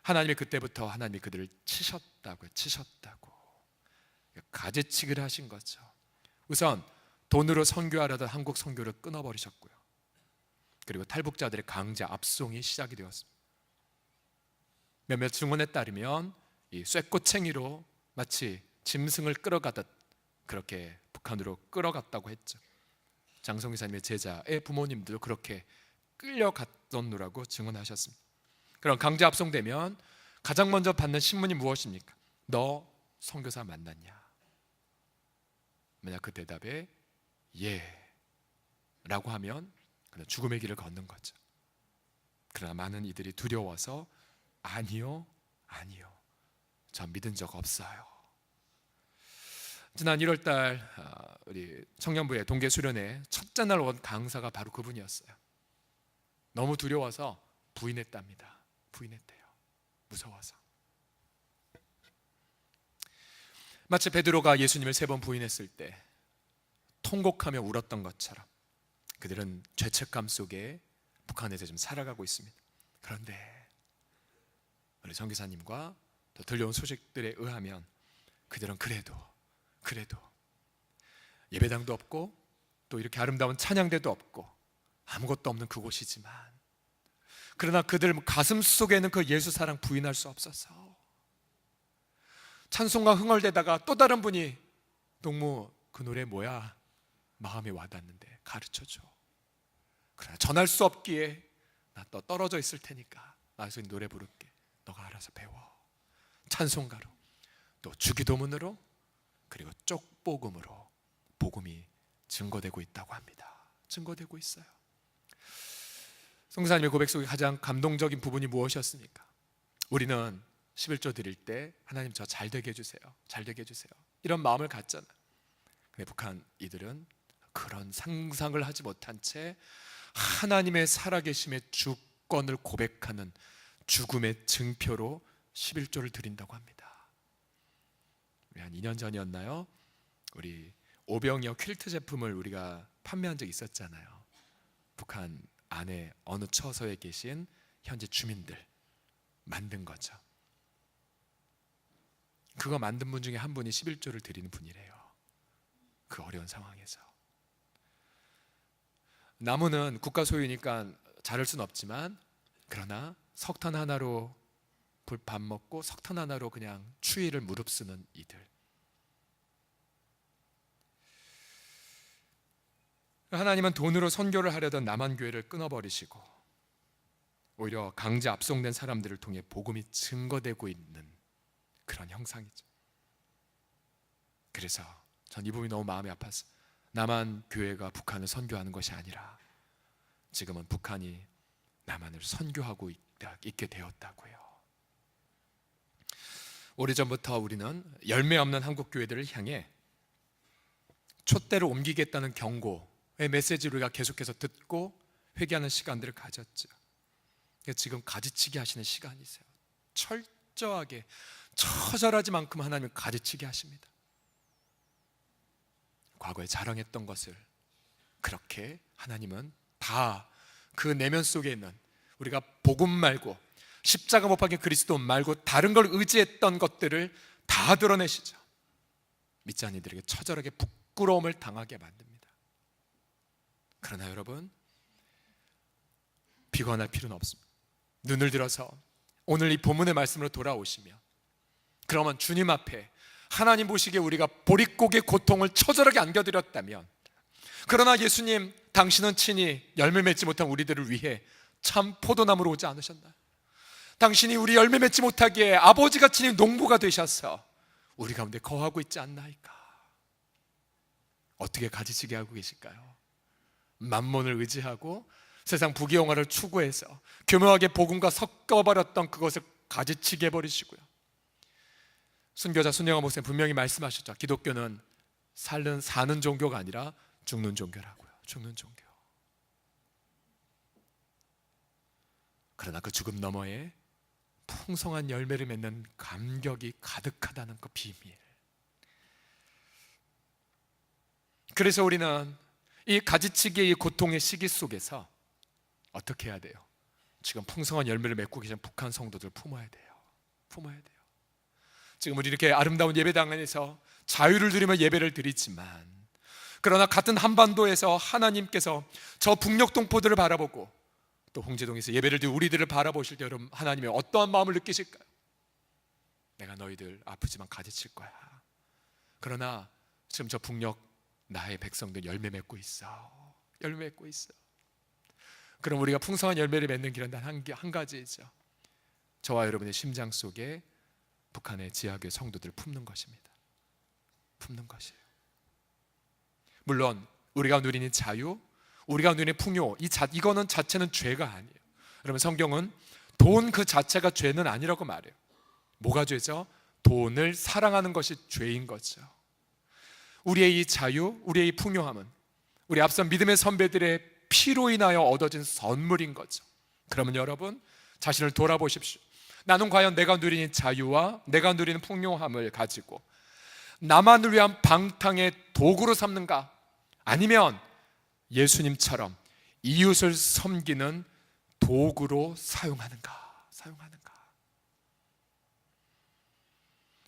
하나님이 그때부터 하나님이 그들을 치셨다고. 가지치기를 하신 거죠. 우선 돈으로 선교하려던 한국 선교를 끊어버리셨고요. 그리고 탈북자들의 강제 압송이 시작이 되었습니다. 몇몇 증언에 따르면 이 쇠꼬챙이로 마치 짐승을 끌어가듯 그렇게 북한으로 끌어갔다고 했죠. 장성기사님의 제자의 부모님들도 그렇게 끌려갔던노라고 증언하셨습니다. 그럼 강제 압송되면 가장 먼저 받는 신문이 무엇입니까? 너 선교사 만났냐? 만약 그 대답에 예 라고 하면 그냥 죽음의 길을 걷는 거죠. 그러나 많은 이들이 두려워서 아니요 전 믿은 적 없어요. 지난 1월달 우리 청년부의 동계 수련회 첫째 날 온 강사가 바로 그분이었어요. 너무 두려워서 부인했답니다. 부인했대요. 무서워서. 마치 베드로가 예수님을 3번 부인했을 때 통곡하며 울었던 것처럼 그들은 죄책감 속에 북한에서 지금 살아가고 있습니다. 그런데 우리 전기사님과 또 들려온 소식들에 의하면 그들은 그래도 예배당도 없고 또 이렇게 아름다운 찬양대도 없고 아무것도 없는 그곳이지만 그러나 그들 가슴 속에는 그 예수 사랑 부인할 수 없어서 찬송과 흥얼대다가 또 다른 분이 동무 그 노래 뭐야? 마음에 와닿는데 가르쳐줘. 그러나 전할 수 없기에 나 또 떨어져 있을 테니까 나에서 노래 부를게. 너가 알아서 배워. 찬송가로 또 주기도문으로 그리고 쪽복음으로 복음이 증거되고 있다고 합니다. 증거되고 있어요. 성사님의 고백 속에 가장 감동적인 부분이 무엇이었습니까? 우리는 11조 드릴 때 하나님 저 잘되게 해주세요. 잘되게 해주세요. 이런 마음을 갖잖아요. 근데 북한 이들은 그런 상상을 하지 못한 채 하나님의 살아계심의 주권을 고백하는 죽음의 증표로 11조를 드린다고 합니다. 우리 한 2년 전이었나요? 우리 오병이어 퀼트 제품을 우리가 판매한 적이 있었잖아요. 북한 안에 어느 처소에 계신 현재 주민들 만든 거죠. 그거 만든 분 중에 한 분이 11조를 드리는 분이래요. 그 어려운 상황에서. 나무는 국가 소유니까 자를 수는 없지만 그러나 석탄 하나로 밥 먹고 석탄 하나로 그냥 추위를 무릅쓰는 이들. 하나님은 돈으로 선교를 하려던 남한 교회를 끊어버리시고 오히려 강제 압송된 사람들을 통해 복음이 증거되고 있는 그런 형상이죠. 그래서 전 이 부분이 너무 마음이 아파서 남한 교회가 북한을 선교하는 것이 아니라 지금은 북한이 남한을 선교하고 있게 되었다고요. 오래전부터 우리는 열매 없는 한국 교회들을 향해 촛대를 옮기겠다는 경고의 메시지를 우리가 계속해서 듣고 회개하는 시간들을 가졌죠. 지금 가지치기 하시는 시간이세요. 철저하게, 처절하지만큼 하나님을 가지치기 하십니다. 과거에 자랑했던 것을 그렇게 하나님은 다 그 내면 속에 있는, 우리가 복음 말고 십자가 못 박힌 그리스도 말고 다른 걸 의지했던 것들을 다 드러내시죠. 믿지 않는 이들에게 처절하게 부끄러움을 당하게 만듭니다. 그러나 여러분, 비관할 필요는 없습니다. 눈을 들어서 오늘 이 본문의 말씀으로 돌아오시면, 그러면 주님 앞에 하나님 보시기에 우리가 보릿고개 고통을 처절하게 안겨드렸다면, 그러나 예수님, 당신은 친히 열매 맺지 못한 우리들을 위해 참 포도나무로 오지 않으셨나요? 당신이 우리 열매 맺지 못하기에 아버지가 친히 농부가 되셔서 우리 가운데 거하고 있지 않나이까? 어떻게 가지치기 하고 계실까요? 만몬을 의지하고 세상 부귀영화를 추구해서 교묘하게 복음과 섞어버렸던 그것을 가지치기 해버리시고요. 순교자 순영아 목사님 분명히 말씀하셨죠. 기독교는 사는 종교가 아니라 죽는 종교라고요. 죽는 종교. 그러나 그 죽음 너머에 풍성한 열매를 맺는 감격이 가득하다는 그 비밀. 그래서 우리는 이 가지치기의 이 고통의 시기 속에서 어떻게 해야 돼요? 지금 풍성한 열매를 맺고 계신 북한 성도들 품어야 돼요. 품어야 돼요. 지금 우리 이렇게 아름다운 예배당 안에서 자유를 누리며 예배를 드리지만, 그러나 같은 한반도에서 하나님께서 저 북녘 동포들을 바라보고 또 홍제동에서 예배를 드리고 우리들을 바라보실 때 여러분, 하나님이 어떠한 마음을 느끼실까요? 내가 너희들 아프지만 가지칠 거야. 그러나 지금 저 북녘 나의 백성들 열매 맺고 있어. 열매 맺고 있어. 그럼 우리가 풍성한 열매를 맺는 길은 단 한 가지이죠. 저와 여러분의 심장 속에 북한의 지하교회 성도들을 품는 것입니다. 품는 것이에요. 물론 우리가 누리는 자유, 우리가 누리는 풍요, 이거는 자체는 죄가 아니에요. 여러분, 성경은 돈 그 자체가 죄는 아니라고 말해요. 뭐가 죄죠? 돈을 사랑하는 것이 죄인 거죠. 우리의 이 자유, 우리의 이 풍요함은 우리 앞선 믿음의 선배들의 피로 인하여 얻어진 선물인 거죠. 그러면 여러분, 자신을 돌아보십시오. 나는 과연 내가 누리는 자유와 내가 누리는 풍요함을 가지고 나만을 위한 방탕의 도구로 삼는가? 아니면 예수님처럼 이웃을 섬기는 도구로 사용하는가?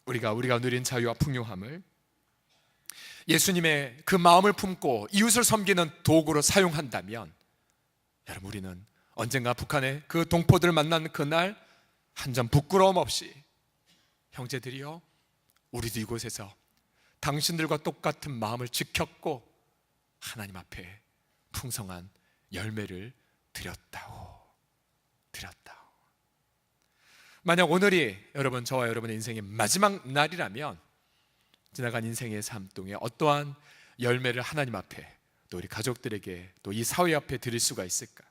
우리가 누린 자유와 풍요함을 예수님의 그 마음을 품고 이웃을 섬기는 도구로 사용한다면, 여러분, 우리는 언젠가 북한의 그 동포들을 만난 그날 한 점 부끄러움 없이, 형제들이여, 우리도 이곳에서 당신들과 똑같은 마음을 지켰고 하나님 앞에 풍성한 열매를 드렸다오. 만약 오늘이 여러분, 저와 여러분의 인생의 마지막 날이라면 지나간 인생의 삶 동에 어떠한 열매를 하나님 앞에, 또 우리 가족들에게, 또 이 사회 앞에 드릴 수가 있을까?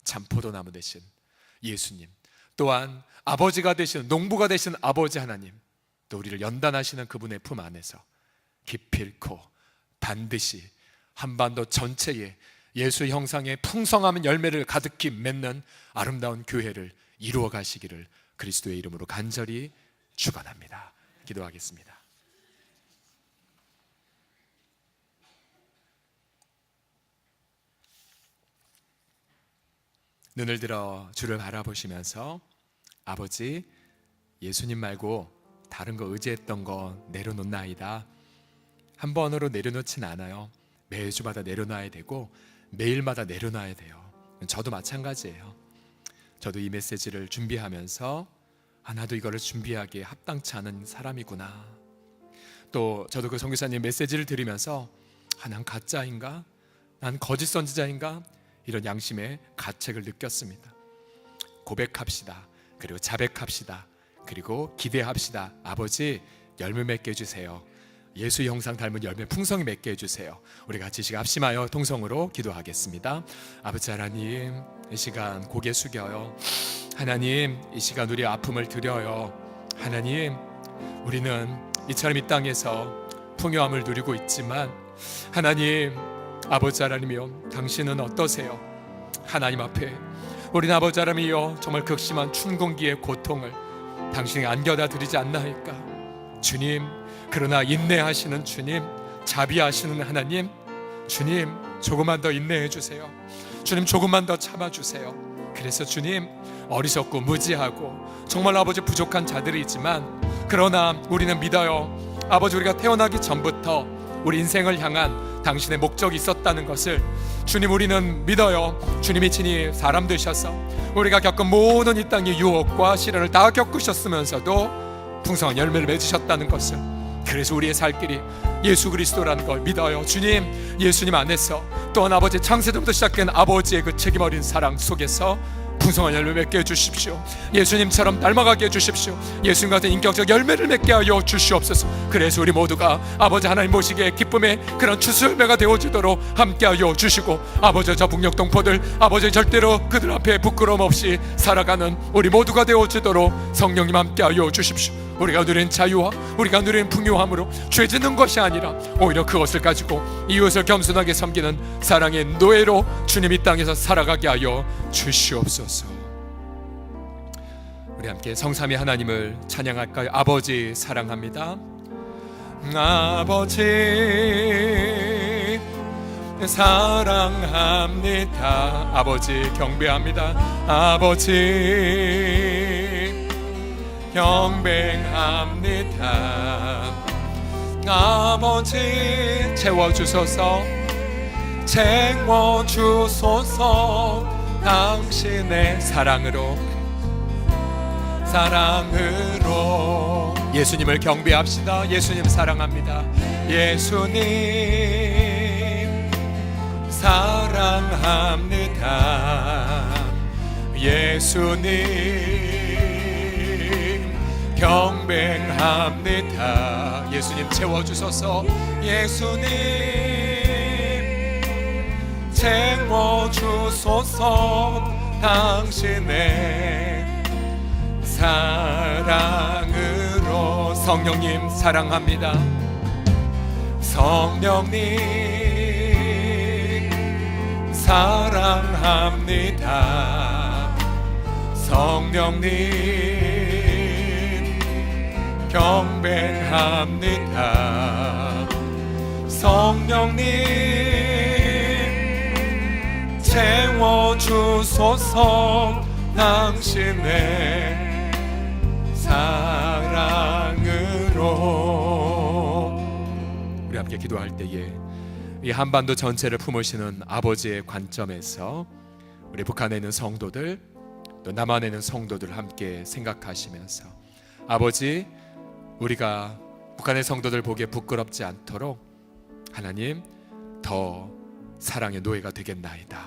참 포도나무 되신 예수님, 또한 아버지가 되시는, 농부가 되신 아버지 하나님, 또 우리를 연단하시는 그분의 품 안에서 기필코 반드시 한반도 전체에 예수의 형상의 풍성한 열매를 가득히 맺는 아름다운 교회를 이루어 가시기를 그리스도의 이름으로 간절히 축원합니다. 기도하겠습니다. 눈을 들어 주를 바라보시면서, 아버지, 예수님 말고 다른 거 의지했던 거 내려놓나이다. 한 번으로 내려놓진 않아요. 매주마다 내려놔야 되고 매일마다 내려놔야 돼요. 저도 마찬가지예요. 저도 이 메시지를 준비하면서 나도 이거를 준비하기에 합당치 않은 사람이구나. 또 저도 그 선교사님 메시지를 들으면서 난 가짜인가? 난 거짓 선지자인가? 이런 양심의 가책을 느꼈습니다. 고백합시다. 그리고 자백합시다. 그리고 기대합시다. 아버지, 열매 맺게 해주세요. 예수 형상 닮은 열매 풍성히 맺게 해주세요. 우리 같이 시간 합심하여 통성으로 기도하겠습니다. 아버지 하나님, 이 시간 고개 숙여요. 하나님, 이 시간 우리 아픔을 드려요. 하나님, 우리는 이처럼 이 땅에서 풍요함을 누리고 있지만 하나님, 아버지 하나님이여, 당신은 어떠세요? 하나님 앞에 우리는 아버지 하나님이여 정말 극심한 춘궁기의 고통을 당신이 안겨다 드리지 않나이까? 주님, 그러나 인내하시는 주님, 자비하시는 하나님, 주님 조금만 더 인내해 주세요. 주님 조금만 더 참아주세요. 그래서 주님, 어리석고 무지하고 정말 아버지 부족한 자들이지만 그러나 우리는 믿어요. 아버지, 우리가 태어나기 전부터 우리 인생을 향한 당신의 목적이 있었다는 것을 주님, 우리는 믿어요. 주님이 친히 사람 되셔서 우리가 겪은 모든 이 땅의 유혹과 시련을 다 겪으셨으면서도 풍성한 열매를 맺으셨다는 것을, 그래서 우리의 살 길이 예수 그리스도라는 걸 믿어요. 주님, 예수님 안에서 또한 아버지 창세전부터 시작된 아버지의 그 책임 어린 사랑 속에서 풍성한 열매 맺게 해주십시오. 예수님처럼 닮아가게 해주십시오. 예수님 같은 인격적 열매를 맺게 하여 주시옵소서. 그래서 우리 모두가 아버지 하나님 모시기에 기쁨의 그런 추수열매가 되어지도록 함께 하여 주시고, 아버지 저 북녘 동포들 아버지 절대로 그들 앞에 부끄러움 없이 살아가는 우리 모두가 되어지도록 성령님 함께 하여 주십시오. 우리가 누리는 자유와 우리가 누리는 풍요함으로 죄 짓는 것이 아니라 오히려 그것을 가지고 이웃을 겸손하게 섬기는 사랑의 노예로 주님 이 땅에서 살아가게 하여 주시옵소서. 우리 함께 성삼위 하나님을 찬양할까요? 아버지 사랑합니다. 아버지 사랑합니다. 아버지 경배합니다. 아버지 경배합니다. 아버지 채워주소서, 채워주소서. 당신의 사랑으로 예수님을 경배합시다. 예수님 사랑합니다. 예수님 사랑합니다. 예수님 경배합니다. 예수님 채워주소서. 예수님 채워주소서. 당신의 사랑으로. 성령님 사랑합니다. 성령님 사랑합니다. 성령님 경배합니다. 성령님 채워주소서. 당신의 사랑으로. 우리 함께 기도할 때에 이 한반도 전체를 품으시는 아버지의 관점에서 우리 북한에 있는 성도들, 또 남한에 있는 성도들 함께 생각하시면서, 아버지, 우리가 북한의 성도들 보기에 부끄럽지 않도록 하나님 더 사랑의 노예가 되겠나이다.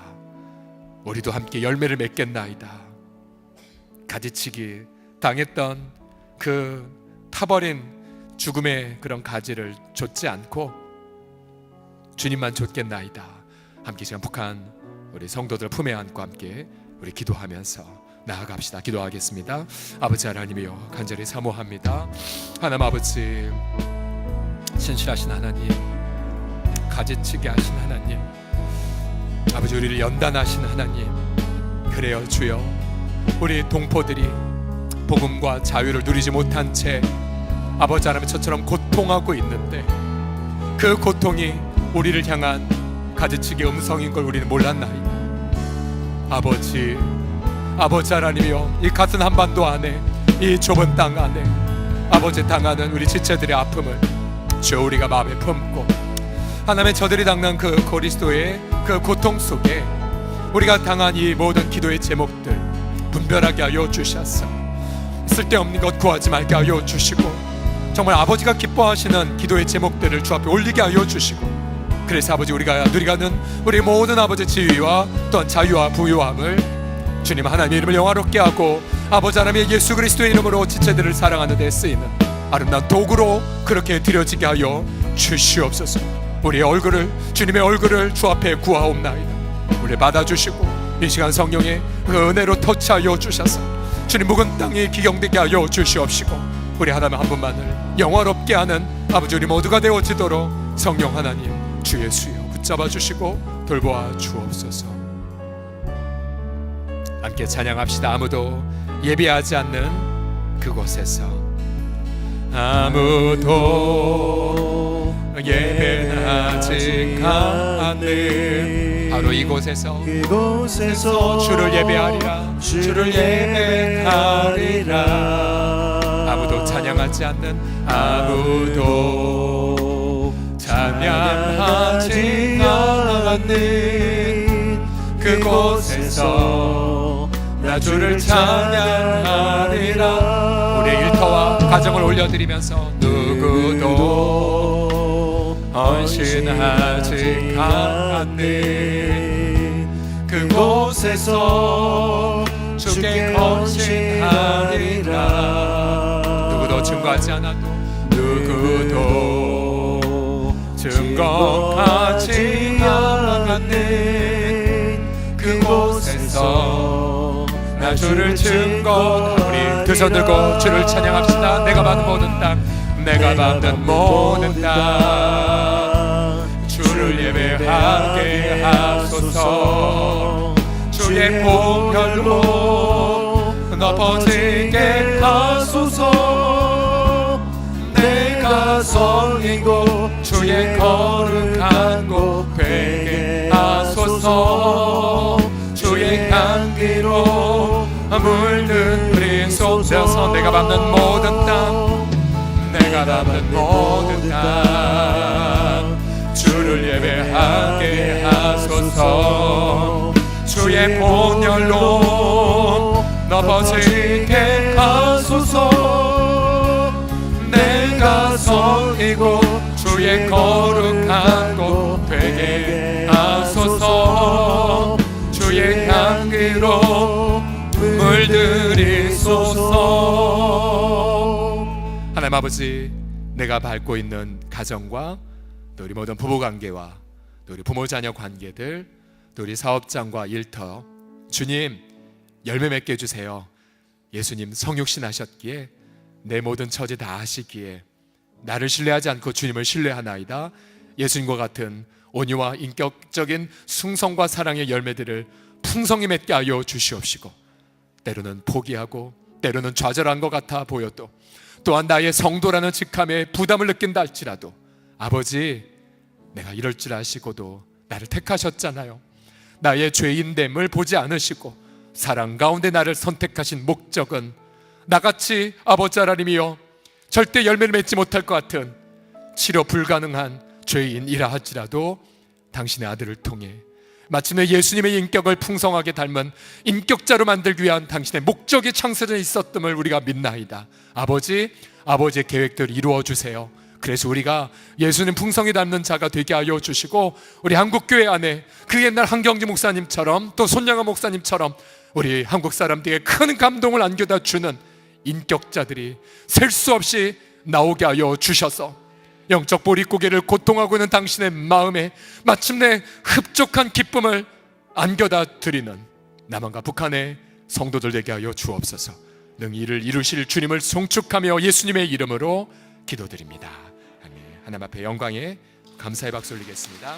우리도 함께 열매를 맺겠나이다. 가지치기 당했던 그 타버린 죽음의 그런 가지를 좇지 않고 주님만 좇겠나이다. 함께 지금 북한 우리 성도들 품에 안고 함께 우리 기도하면서 나아갑시다. 기도하겠습니다. 아버지 하나님이여, 간절히 사모합니다. 하나님 아버지, 신실하신 하나님, 가지치게 하신 하나님, 아버지 우리를 연단하신 하나님, 그래요 주여, 우리 동포들이 복음과 자유를 누리지 못한 채 아버지 하나님 저처럼 고통하고 있는데 그 고통이 우리를 향한 가지치기 음성인 걸 우리는 몰랐나이다. 아버지 하나님이여, 이 같은 한반도 안에, 이 좁은 땅 안에 아버지 당하는 우리 지체들의 아픔을 주여 우리가 마음에 품고, 하나님의 저들이 당한 그 그리스도의 그 고통 속에 우리가 당한 이 모든 기도의 제목들 분별하게 하여 주셔서 쓸데없는 것 구하지 말게 하여 주시고, 정말 아버지가 기뻐하시는 기도의 제목들을 주 앞에 올리게 하여 주시고, 그래서 아버지 우리가 누리가는 우리 모든 아버지 지위와 또한 자유와 부유함을 주님 하나님의 이름을 영화롭게 하고 아버지 하나님의 예수 그리스도의 이름으로 지체들을 사랑하는 데 쓰이는 아름다운 도구로 그렇게 드려지게 하여 주시옵소서. 우리의 얼굴을, 주님의 얼굴을 주 앞에 구하옵나이다. 우리를 받아주시고 이 시간 성령의 그 은혜로 터치하여 주셔서 주님 묵은 땅이 기경되게 하여 주시옵시고, 우리 하나님 한 분만을 영화롭게 하는 아버지 우리 모두가 되어지도록 성령 하나님 주의 수여 붙잡아 주시고 돌보아 주옵소서. 함께 찬양합시다. 아무도 예배하지 않는 그곳에서, 아무도 예배하지 않는 바로 이곳에서 주를 예배하리라. 주를 예배하리라. 아무도 찬양하지 않는, 아무도 찬양하지 않는 그곳에서 나 주를 찬양하리라. 우리의 일터와 가정을 올려드리면서 누구도 헌신하지 않는 그곳에서 주께 헌신하리라. 누구도 증거하지 않아도, 누구도 증거하지 않는 그곳에서 나 주를 증거하리. 두 손 들고 주를 찬양합시다. 내가 받은 모든 땅, 내가 받은 모든 땅 주를 예배하게 하소서. 주의 보혈로 덮어지게 하소서. 내가 성이고 주의 거룩한 곳 되게 하소서. 주의 향기로 물들이소서. 내가 받는 모든 땅, 내가 받는 모든 땅 주를 예배하게 하소서. 주의 보혈로 덮어지게 하소서. 내가 성이고 주의 거룩한 곳 되게 하소서. 주의 향기로 물들이소서. 하나님 아버지, 내가 밟고 있는 가정과 또 우리 모든 부부관계와 또 우리 부모 자녀 관계들, 또 우리 사업장과 일터, 주님 열매 맺게 해주세요. 예수님 성육신 하셨기에 내 모든 처지 다 아시기에 나를 신뢰하지 않고 주님을 신뢰하나이다. 예수님과 같은 온유와 인격적인 충성과 사랑의 열매들을 풍성히 맺게 하여 주시옵시고, 때로는 포기하고 때로는 좌절한 것 같아 보여도, 또한 나의 성도라는 직함에 부담을 느낀다 할지라도, 아버지 내가 이럴 줄 아시고도 나를 택하셨잖아요. 나의 죄인됨을 보지 않으시고 사랑 가운데 나를 선택하신 목적은 나같이 아버지 하나님이여 절대 열매를 맺지 못할 것 같은 치료 불가능한 죄인이라 할지라도 당신의 아들을 통해 마침내 예수님의 인격을 풍성하게 닮은 인격자로 만들기 위한 당신의 목적이 창세전에 있었음을 우리가 믿나이다. 아버지의 계획들을 이루어 주세요. 그래서 우리가 예수님 풍성히 닮는 자가 되게 하여 주시고, 우리 한국교회 안에 그 옛날 한경지 목사님처럼 또 손양아 목사님처럼 우리 한국 사람들에게 큰 감동을 안겨다 주는 인격자들이 셀 수 없이 나오게 하여 주셔서 영적 보릿고개를 고통하고 있는 당신의 마음에 마침내 흡족한 기쁨을 안겨다 드리는 남한과 북한의 성도들 되게 하여 주옵소서. 능히 이를 이루실 주님을 송축하며 예수님의 이름으로 기도드립니다. 아멘. 하나님 앞에 영광에 감사의 박수 올리겠습니다.